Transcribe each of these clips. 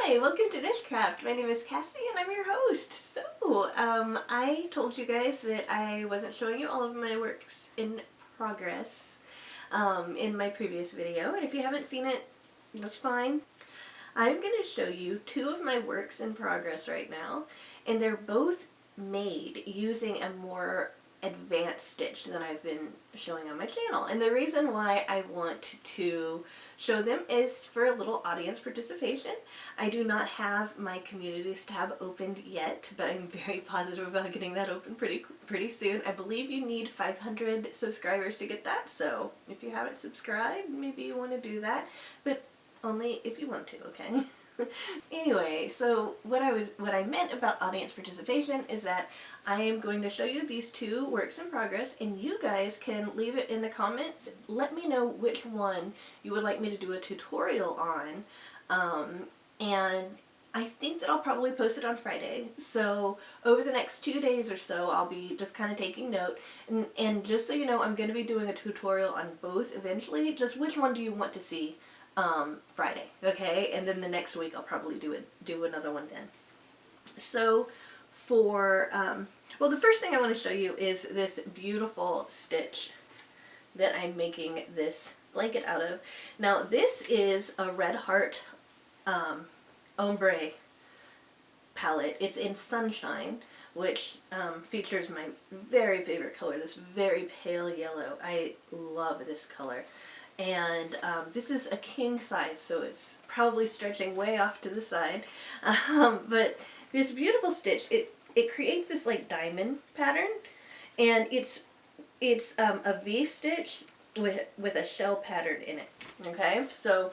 Hi, welcome to NicheCraft. My name is Kassi and I'm your host. So, I told you guys that I wasn't showing you all of my works in progress in my previous video, and if you haven't seen it, that's fine. I'm going to show you two of my works in progress right now, and they're both made using a more advanced stitch than I've been showing on my channel. And the reason why I want to show them is for a little audience participation. I do not have my communities tab opened yet, but I'm very positive about getting that open pretty soon. I believe you need 500 subscribers to get that, so if you haven't subscribed, maybe you want to do that, but only if you want to, okay? Anyway, so what I meant about audience participation is that I am going to show you these two works in progress, and you guys can leave it in the comments. Let me know which one you would like me to do a tutorial on, and I think that I'll probably post it on Friday. So over the next 2 days or so, I'll be just kind of taking note, and just so you know, I'm going to be doing a tutorial on both eventually. Just which one do you want to see? Friday, okay? And then the next week I'll probably do another one then. So for, well, the first thing I want to show you is this beautiful stitch that I'm making this blanket out of. Now this is a Red Heart ombre palette. It's in Sunshine, which features my very favorite color, this very pale yellow. I love this color. And this is a king size, so it's probably stretching way off to the side. But this beautiful stitch, it creates this like diamond pattern, and it's a V stitch with a shell pattern in it. Okay, so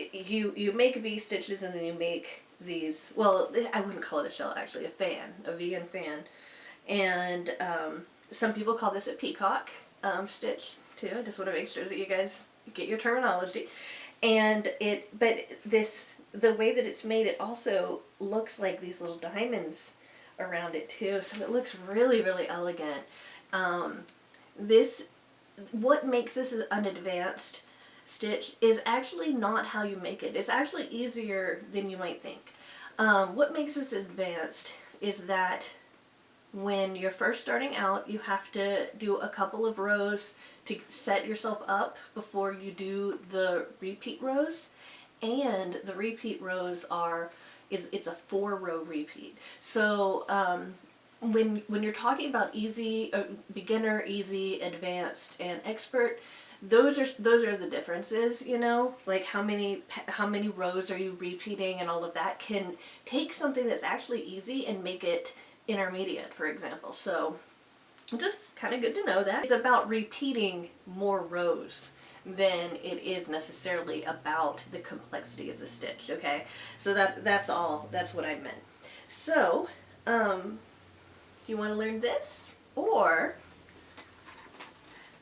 you make V stitches and then you make these. Well, I wouldn't call it a shell, actually, a V and fan, and some people call this a peacock stitch too. I just want to make sure that you guys get your terminology. And the way that it's made, it also looks like these little diamonds around it too, so it looks really, really elegant. What makes this an advanced stitch is actually not how you make it. It's actually easier than you might think. What makes this advanced is that when you're first starting out, you have to do a couple of rows to set yourself up before you do the repeat rows. And the repeat rows it's a 4-row repeat. So when you're talking about easy, beginner, easy, advanced, and expert, those are the differences, you know, like how many rows are you repeating and all of that can take something that's actually easy and make it intermediate, for example. So just kind of good to know that. It's about repeating more rows than it is necessarily about the complexity of the stitch, okay? So that's what I meant. So, do you want to learn this? Or,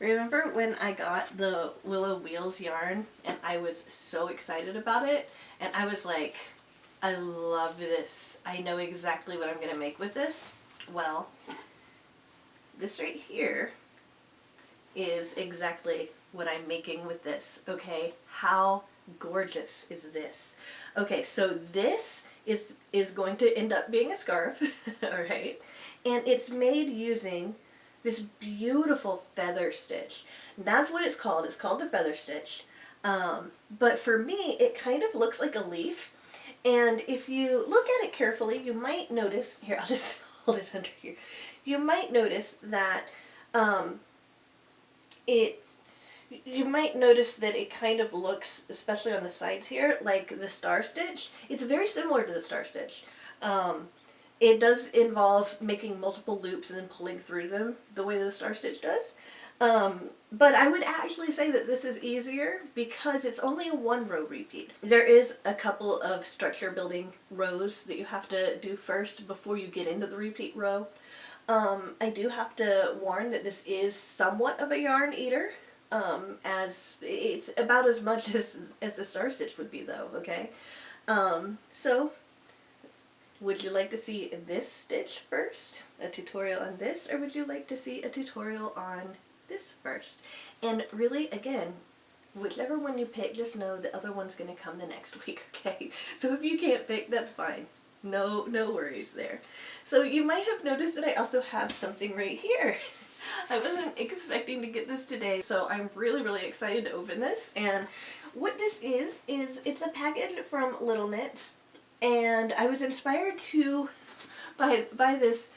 remember when I got the Willow Wheels yarn and I was so excited about it, and I was like, I love this. I know exactly what I'm going to make with this. Well, this right here is exactly what I'm making with this, okay? How gorgeous is this? Okay, so this is going to end up being a scarf, alright? And it's made using this beautiful feather stitch. That's what it's called. It's called the feather stitch. But for me, it kind of looks like a leaf. And if you look at it carefully, you might notice, here, I'll just hold it under here. You might notice that it kind of looks, especially on the sides here, like the star stitch. It's very similar to the star stitch. It does involve making multiple loops and then pulling through them the way the star stitch does. But I would actually say that this is easier because it's only a 1-row repeat. There is a couple of structure building rows that you have to do first before you get into the repeat row. I do have to warn that this is somewhat of a yarn eater, as it's about as much as the star stitch would be though, okay? So would you like to see this stitch first, a tutorial on this, or would you like to see a tutorial on this first? And really, again, whichever one you pick, just know the other one's gonna come the next week, okay? So if you can't pick, that's fine. No worries there. So you might have noticed that I also have something right here. I wasn't expecting to get this today, so I'm really excited to open this. And what this is it's a package from Little Knits, and I was inspired to buy this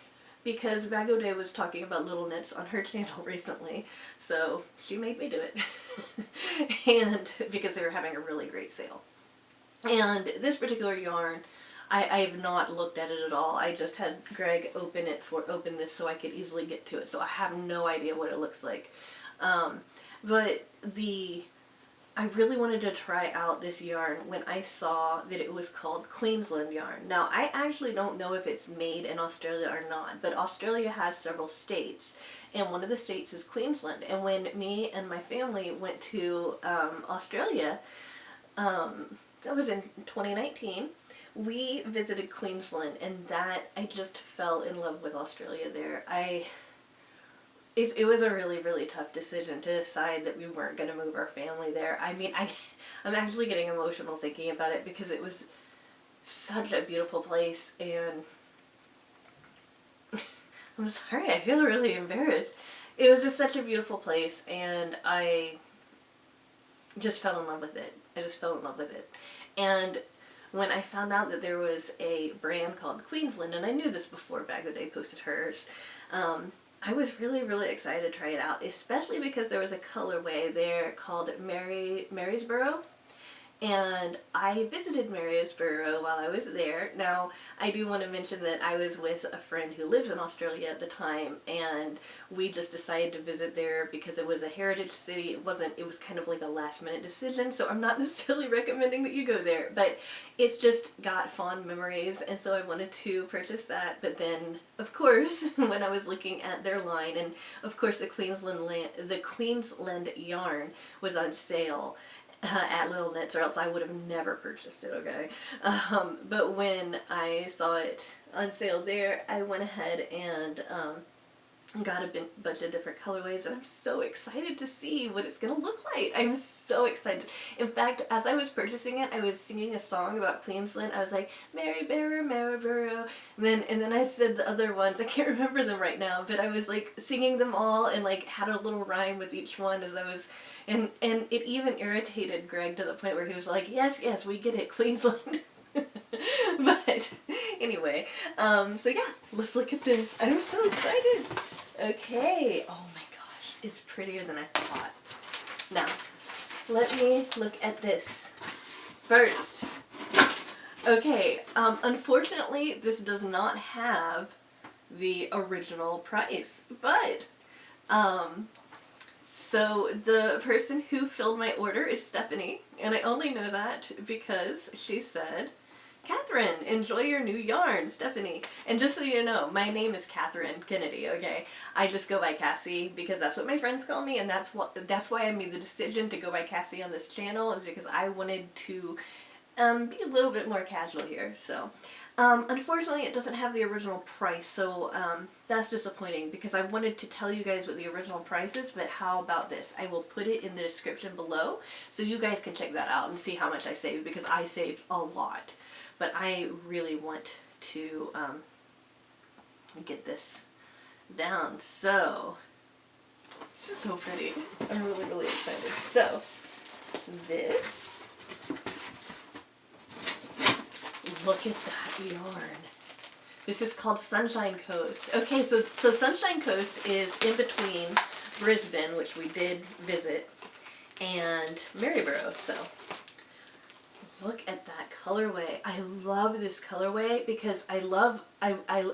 because Bago Day was talking about Little Knits on her channel recently, so she made me do it. And because they were having a really great sale. And this particular yarn, I have not looked at it at all. I just had Greg open this so I could easily get to it. So I have no idea what it looks like. But I really wanted to try out this yarn when I saw that it was called Queensland Yarn. Now, I actually don't know if it's made in Australia or not, but Australia has several states, and one of the states is Queensland. And when me and my family went to Australia, that was in 2019, we visited Queensland, and I just fell in love with Australia there. It was a really tough decision to decide that we weren't going to move our family there. I mean, I'm actually getting emotional thinking about it because it was such a beautiful place, and I'm sorry, I feel really embarrassed. It was just such a beautiful place, and I just fell in love with it. I just fell in love with it. And when I found out that there was a brand called Queensland, and I knew this before Bago Day posted hers, I was really excited to try it out, especially because there was a colorway there called Marysborough. And I visited Marysborough while I was there. Now, I do want to mention that I was with a friend who lives in Australia at the time, and we just decided to visit there because it was a heritage city. It was kind of like a last minute decision, so I'm not necessarily recommending that you go there, but it's just got fond memories, and so I wanted to purchase that. But then, of course, when I was looking at their line, and of course the Queensland yarn was on sale at Little Knits, or else I would have never purchased it, okay? But when I saw it on sale there, I went ahead and got a bunch of different colorways, and I'm so excited to see what it's gonna look like. I'm so excited. In fact, as I was purchasing it, I was singing a song about Queensland. I was like, Maryborough, Maryborough, and then I said the other ones. I can't remember them right now, but I was like singing them all and like had a little rhyme with each one as I was, and it even irritated Greg to the point where he was like, yes, we get it, Queensland. But anyway, so yeah, let's look at this. I'm so excited. Okay, oh my gosh, it's prettier than I thought. Now, let me look at this first. Okay, unfortunately, this does not have the original price, but, so the person who filled my order is Stephanie, and I only know that because she said, Catherine, enjoy your new yarn, Stephanie. And just so you know, my name is Catherine Kennedy, okay? I just go by Kassi because that's what my friends call me, and that's why I made the decision to go by Kassi on this channel, is because I wanted to be a little bit more casual here. So, unfortunately, it doesn't have the original price, so that's disappointing because I wanted to tell you guys what the original price is, but how about this? I will put it in the description below so you guys can check that out and see how much I saved, because I saved a lot. But I really want to get this down. So, this is so pretty. I'm really excited. So, this, look at that yarn. This is called Sunshine Coast. Okay, so Sunshine Coast is in between Brisbane, which we did visit, and Maryborough, so look at that colorway. I love this colorway because I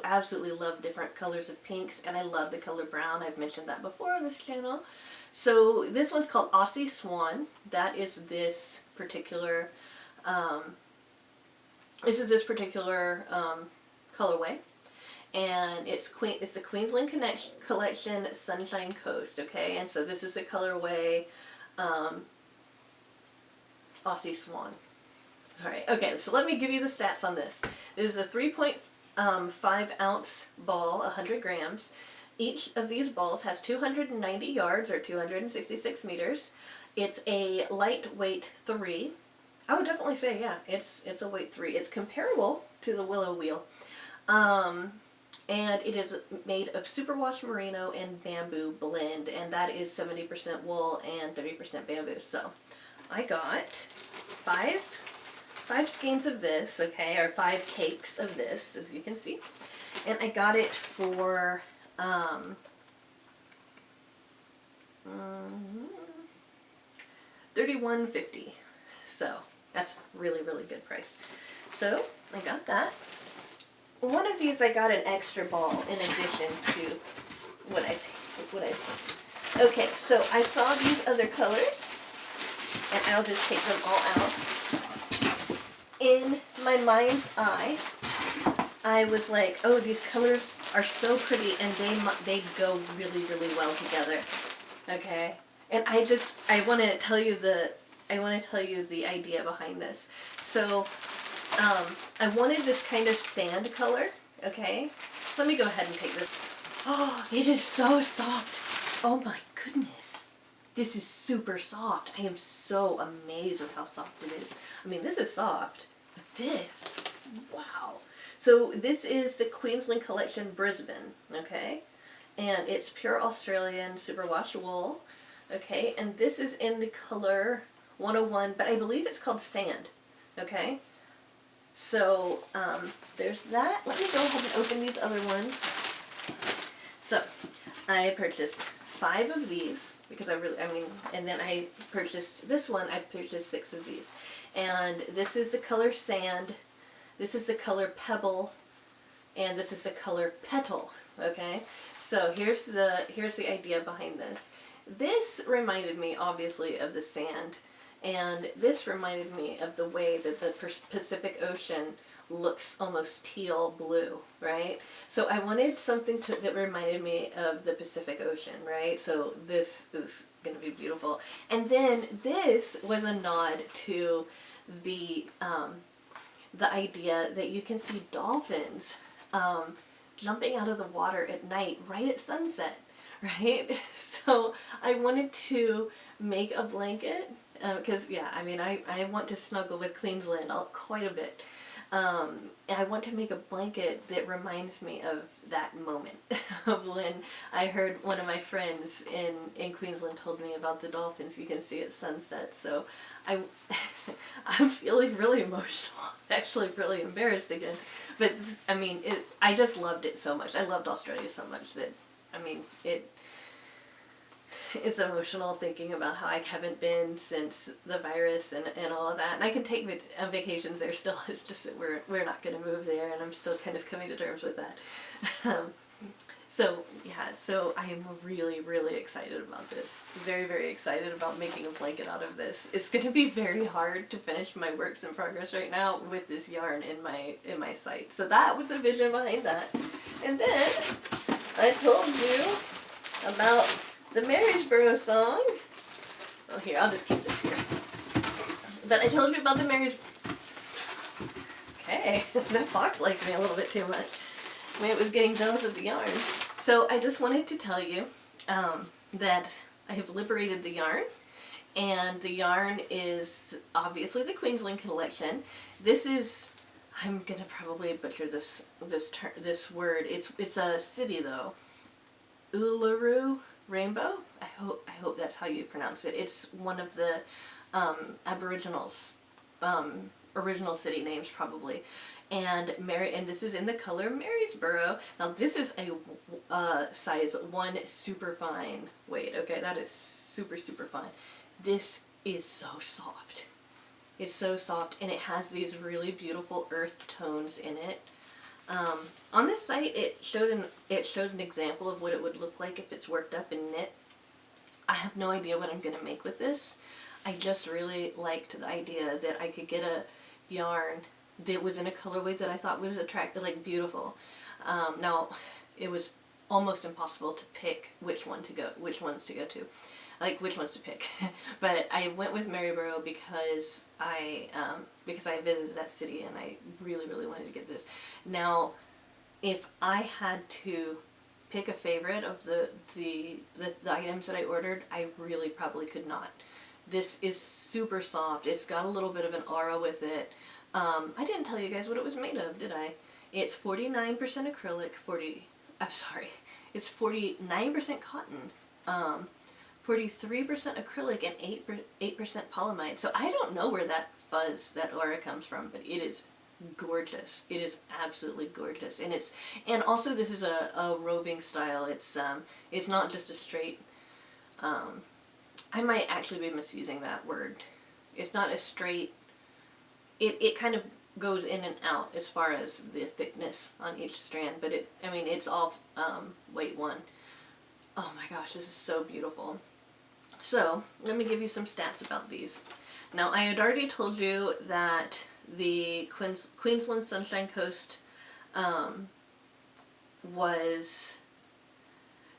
absolutely love different colors of pinks, and I love the color brown. I've mentioned that before on this channel. So this one's called Aussie Swan. That is this particular colorway, and it's the Queensland Collection Sunshine Coast. Okay, and so this is the colorway Aussie Swan. Sorry. Okay, so let me give you the stats on this. This is a 3.5 ounce ball, 100 grams. Each of these balls has 290 yards, or 266 meters. It's a lightweight 3. I would definitely say, yeah, it's a weight 3. It's comparable to the Willow Wheel. And it is made of superwash merino and bamboo blend, and that is 70% wool and 30% bamboo. So I got five skeins of this, okay, or 5 cakes of this, as you can see. And I got it for $31.50. So that's really, really good price. So I got that. One of these I got an extra ball in addition to what I paid. Okay, so I saw these other colors, and I'll just take them all out. In my mind's eye, I was like, oh, these colors are so pretty, and they go really, really well together. Okay, and I want to tell you the idea behind this. So I wanted this kind of sand color. Okay, so let me go ahead and take this. Oh, it is so soft. Oh my goodness, this is super soft. I am so amazed with how soft it is. I mean, this is soft, but this, wow. So this is the Queensland Collection Brisbane, okay? And it's pure Australian superwash wool, okay? And this is in the color 101, but I believe it's called sand, okay? So there's that. Let me go ahead and open these other ones. So I purchased 5 of these because and then I purchased this one. I purchased 6 of these. And this is the color sand. This is the color pebble, and this is the color petal, okay? So here's the idea behind this. This reminded me, obviously, of the sand, and this reminded me of the way that the Pacific Ocean looks almost teal blue, right? So I wanted something that reminded me of the Pacific Ocean, right? So this is going to be beautiful. And then this was a nod to the idea that you can see dolphins jumping out of the water at night right at sunset, right? So I wanted to make a blanket because, yeah, I mean, I want to snuggle with Queensland quite a bit. And I want to make a blanket that reminds me of that moment of when I heard one of my friends in Queensland told me about the dolphins you can see at sunset. So I'm feeling really emotional. I'm actually really embarrassed again. But I mean, I just loved it so much. I loved Australia so much that, I mean, it's emotional thinking about how I haven't been since the virus and all of that. And I can take vacations there still. It's just that we're not going to move there, and I'm still kind of coming to terms with that. So yeah, so I am really, really excited about this. Very, very excited about making a blanket out of this. It's going to be very hard to finish my works in progress right now with this yarn in my site. So that was the vision behind that. And then I told you about the Marysboro song. Oh, here, I'll just keep this here. But I told you about the Marysboro. Okay, that fox liked me a little bit too much. I mean, it was getting jealous of the yarn. So I just wanted to tell you that I have liberated the yarn. And the yarn is obviously the Queensland Collection. This is, I'm gonna probably butcher this word. It's a city though. Uluru Rainbow? I hope that's how you pronounce it. It's one of the Aboriginals' original city names probably. And this is in the color Marysboro. Now this is a size 1 super fine weight. Okay, that is super, super fine. This is so soft. It's so soft, and it has these really beautiful earth tones in it. On this site, it showed an example of what it would look like if it's worked up in knit. I have no idea what I'm gonna make with this. I just really liked the idea that I could get a yarn that was in a colorway that I thought was attractive, like beautiful. Now, it was almost impossible to pick which ones to go to, like which ones to pick. But I went with Maryborough because I visited that city and I really, really wanted to get this. Now, if I had to pick a favorite of the items that I ordered, I really probably could not This is super soft. It's got a little bit of an aura with it. I didn't tell you guys what it was made of, did I? It's 49% acrylic, it's 49% cotton, 43% acrylic, and 8% polyamide. So I don't know where that fuzz, that aura comes from, but it is gorgeous. It is absolutely gorgeous. And also this is a roving style. It's not just a straight, I might actually be misusing that word. It's not a straight, it kind of goes in and out as far as the thickness on each strand, but it's all weight one. Oh my gosh, this is so beautiful. So let me give you some stats about these. Now, I had already told you that the Queensland Sunshine Coast was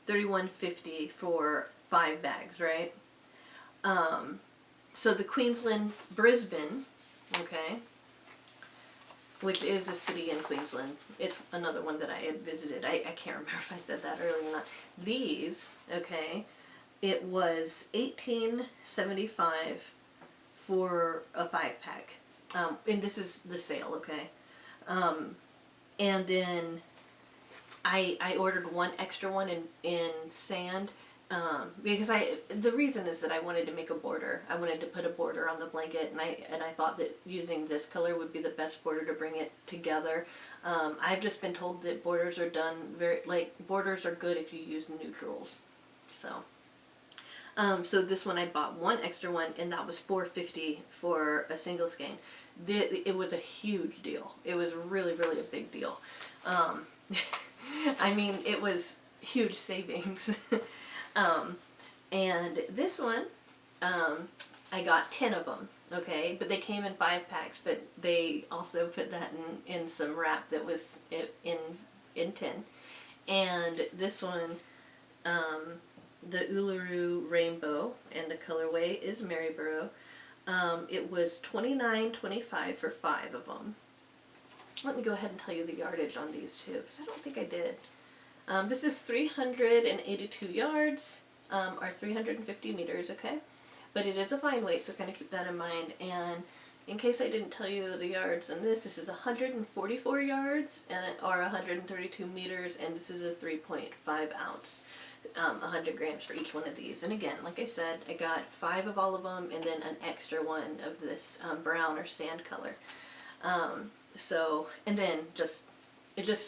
$31.50 for 5 bags, right? So the Queensland Brisbane, okay, which is a city in Queensland. It's another one that I had visited. I can't remember if I said that earlier or not. These, okay, it was $18.75 for a 5-pack. And this is the sale, okay? And then I ordered one extra one in sand. Because the reason is that I wanted to make a border. I wanted to put a border on the blanket, and I thought that using this color would be the best border to bring it together. I've just been told that borders are done borders are good if you use neutrals. So this one I bought one extra one, and that was $4.50 for a single skein. It was a huge deal. It was really, really a big deal. I mean, it was huge savings. And this one, I got 10 of them, okay, but they came in 5 packs, but they also put that in some wrap that was in 10. And this one, the Uluru Rainbow, and the colorway is Maryborough. It was $29.25 for 5 of them. Let me go ahead and tell you the yardage on these two, because I don't think I did. This is 382 yards, or 350 meters, okay? But it is a fine weight, so kind of keep that in mind. And in case I didn't tell you the yards on this is 144 yards, or 132 meters, and this is a 3.5 ounce, 100 grams for each one of these. And again, like I said, I got 5 of all of them, and then an extra one of this brown or sand color. And then just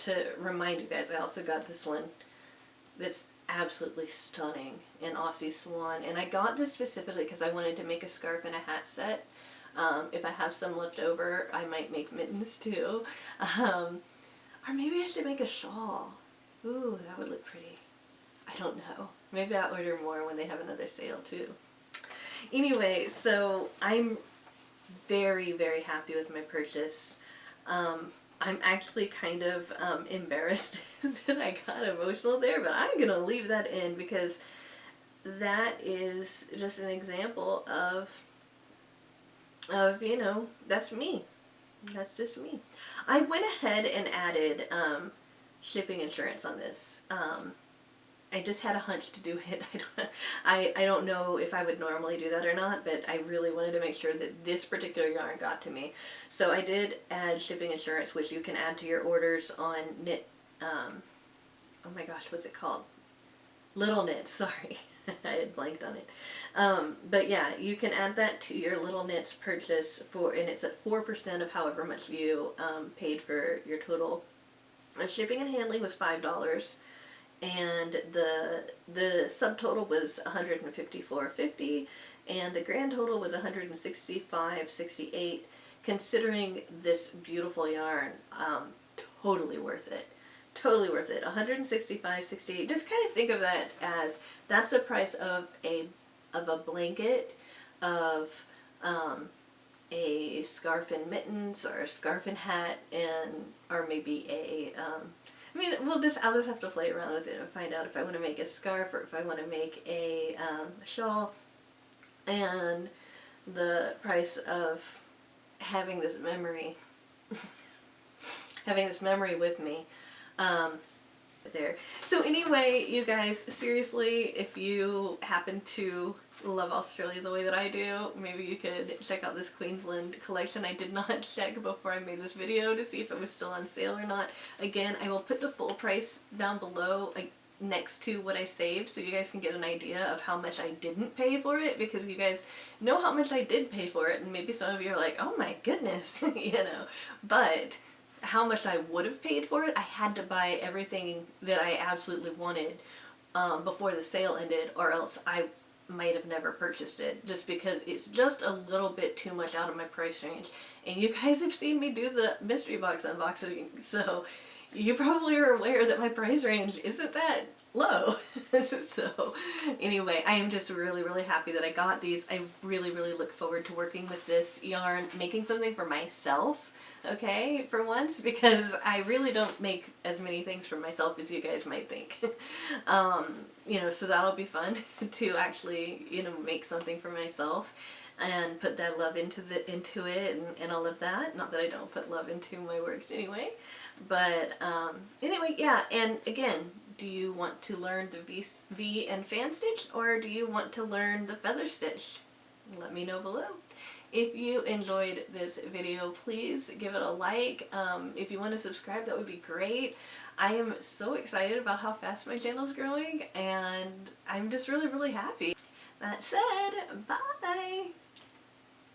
to remind you guys, I also got this one, this absolutely stunning, an Aussie Swan. And I got this specifically because I wanted to make a scarf and a hat set. If I have some left over, I might make mittens too. Or maybe I should make a shawl. Ooh, that would look pretty. I don't know. Maybe I'll order more when they have another sale too. Anyway, so I'm very, very happy with my purchase. I'm actually kind of embarrassed that I got emotional there, but I'm going to leave that in because that is just an example of, you know, that's me. That's just me. I went ahead and added shipping insurance on this. I just had a hunch to do it. I don't know if I would normally do that or not, but I really wanted to make sure that this particular yarn got to me. So I did add shipping insurance, which you can add to your orders on oh my gosh, what's it called? Little Knits, sorry. I had blanked on it. But yeah, you can add that to your Little Knits purchase and it's at 4% of however much you paid for your total. Shipping and handling was $5. And the subtotal was $154.50, and the grand total was $165.68. Considering this beautiful yarn, totally worth it. Totally worth it. $165.68. Just kind of think of that as that's the price of a blanket, of a scarf and mittens, or a scarf and hat, or maybe a I mean, I'll just have to play around with it and find out if I want to make a scarf or if I want to make a shawl. And the price of having this memory, with me, there. So anyway, you guys, seriously, if you happen to love Australia the way that I do, maybe you could check out this Queensland collection. I did not check before I made this video to see if it was still on sale or not. Again, I will put the full price down below, like next to what I saved, so you guys can get an idea of how much I didn't pay for it, because you guys know how much I did pay for it, and maybe some of you are like, oh my goodness, you know, but how much I would have paid for it, I had to buy everything that I absolutely wanted before the sale ended, or else I might have never purchased it, just because it's just a little bit too much out of my price range. And you guys have seen me do the mystery box unboxing, so you probably are aware that my price range isn't that low. So anyway, I am just really happy that I got these. I really look forward to working with this yarn, making something for myself, okay, for once, because I really don't make as many things for myself as you guys might think. You know, so that'll be fun to actually, you know, make something for myself and put that love into it and all of that. Not that I don't put love into my works anyway, but anyway, yeah. And again, do you want to learn the V and fan stitch, or do you want to learn the feather stitch? Let me know below. If you enjoyed this video, please give it a like. If you want to subscribe, that would be great. I am so excited about how fast my channel is growing, and I'm just really happy. That said, bye!